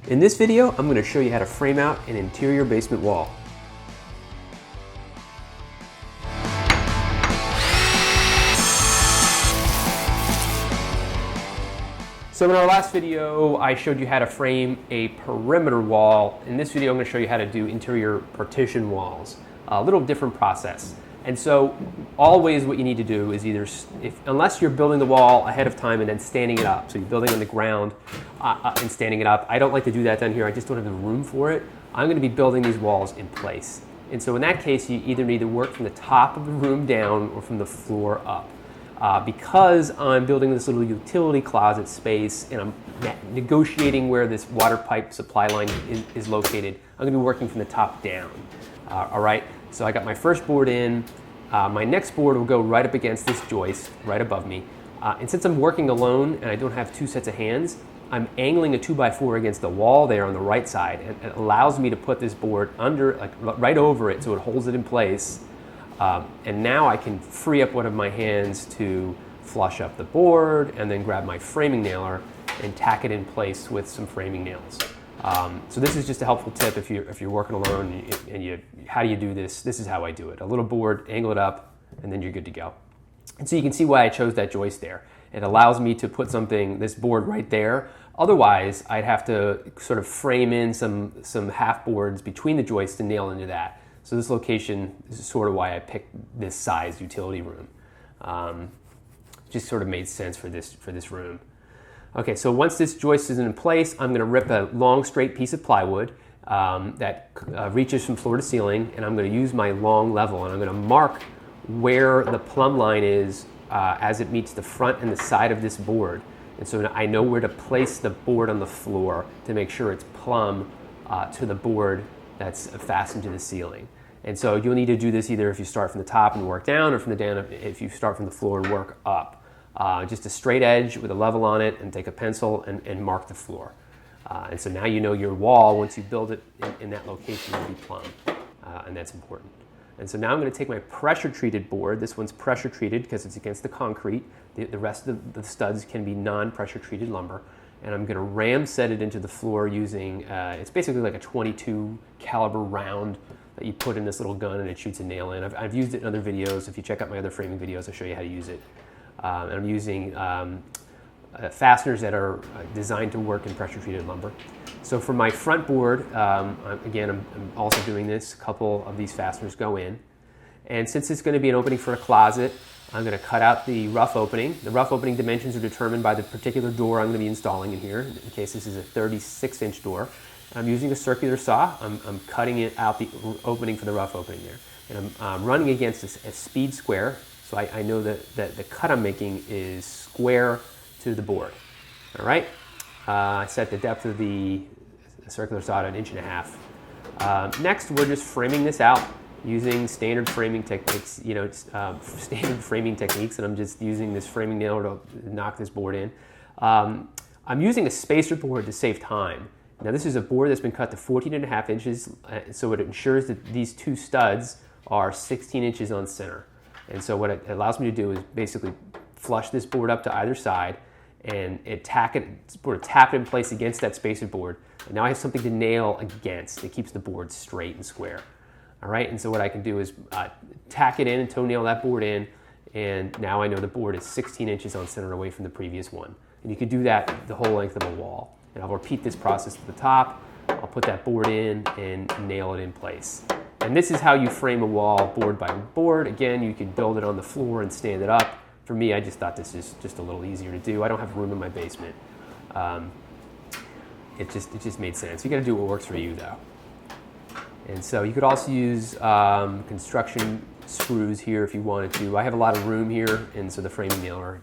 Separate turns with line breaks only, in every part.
In this video, I'm going to show you how to frame out an interior basement wall. So in our last video, I showed you how to frame a perimeter wall. In this video, I'm going to show you how to do interior partition walls. A little different process. And so always what you need to do is either, unless you're building the wall ahead of time and then standing it up, so you're building on the ground and standing it up. I don't like to do that down here. I just don't have the room for it. I'm going to be building these walls in place. And so in that case, you either need to work from the top of the room down or from the floor up. Because I'm building this little utility closet space and I'm negotiating where this water pipe supply line is located, I'm going to be working from the top down. All right, so I got my first board in. My next board will go right up against this joist, right above me. And since I'm working alone and I don't have two sets of hands, I'm angling a 2x4 against the wall there on the right side. And it allows me to put this board under, like right over it, so it holds it in place. And now I can free up one of my hands to flush up the board and then grab my framing nailer and tack it in place with some framing nails. So this is just a helpful tip if you're working alone and how do you do this? This is how I do it. A little board, angle it up, and then you're good to go. And so you can see why I chose that joist there. It allows me to put this board right there. Otherwise, I'd have to sort of frame in some half boards between the joists and nail into that. So this location is sort of why I picked this size utility room. Just sort of made sense for this room. Okay, so once this joist is in place, I'm going to rip a long straight piece of plywood that reaches from floor to ceiling, and I'm going to use my long level, and I'm going to mark where the plumb line is as it meets the front and the side of this board. And so I know where to place the board on the floor to make sure it's plumb to the board that's fastened to the ceiling. And so you'll need to do this either if you start from the top and work down, or from the down if you start from the floor and work up. Just a straight edge with a level on it, and take a pencil and mark the floor. And so now you know your wall, once you build it in that location, will be plumb, and that's important. And so now I'm going to take my pressure treated board. This one's pressure treated because it's against the concrete. The rest of the studs can be non-pressure treated lumber. And I'm going to ram set it into the floor using, it's basically like a 22 caliber round that you put in this little gun and it shoots a nail in. I've used it in other videos. If you check out my other framing videos, I'll show you how to use it. And I'm using fasteners that are designed to work in pressure treated lumber. So for my front board, again, I'm also doing this. A couple of these fasteners go in. And since it's going to be an opening for a closet, I'm going to cut out the rough opening. The rough opening dimensions are determined by the particular door I'm going to be installing in here. In case this is a 36-inch door. I'm using a circular saw. I'm cutting it out the opening for the rough opening there. And I'm running against a speed square. So I know that the cut I'm making is square to the board. All right. I set the depth of the circular saw at 1.5 inches. Next, we're just framing this out using standard framing techniques. Standard framing techniques, and I'm just using this framing nailer to knock this board in. I'm using a spacer board to save time. Now, this is a board that's been cut to 14.5 inches, so it ensures that these two studs are 16 inches on center. And so what it allows me to do is basically flush this board up to either side and tap it in place against that spacer board. And now I have something to nail against. It keeps the board straight and square. All right, and so what I can do is tack it in and toenail that board in, and now I know the board is 16 inches on center away from the previous one. And you could do that the whole length of a wall. And I'll repeat this process to the top. I'll put that board in and nail it in place. And this is how you frame a wall board by board. Again, you can build it on the floor and stand it up. For me, I just thought this is just a little easier to do. I don't have room in my basement. It just made sense. You got to do what works for you, though. And so you could also use construction screws here if you wanted to. I have a lot of room here, and so the framing nailer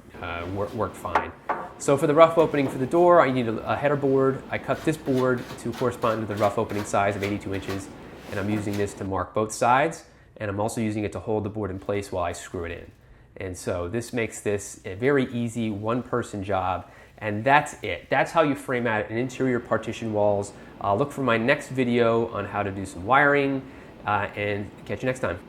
worked fine. So for the rough opening for the door, I need a header board. I cut this board to correspond to the rough opening size of 82 inches. And I'm using this to mark both sides, and I'm also using it to hold the board in place while I screw it in. And so this makes this a very easy one-person job, and that's it. That's how you frame out an interior partition walls. Look for my next video on how to do some wiring, and catch you next time.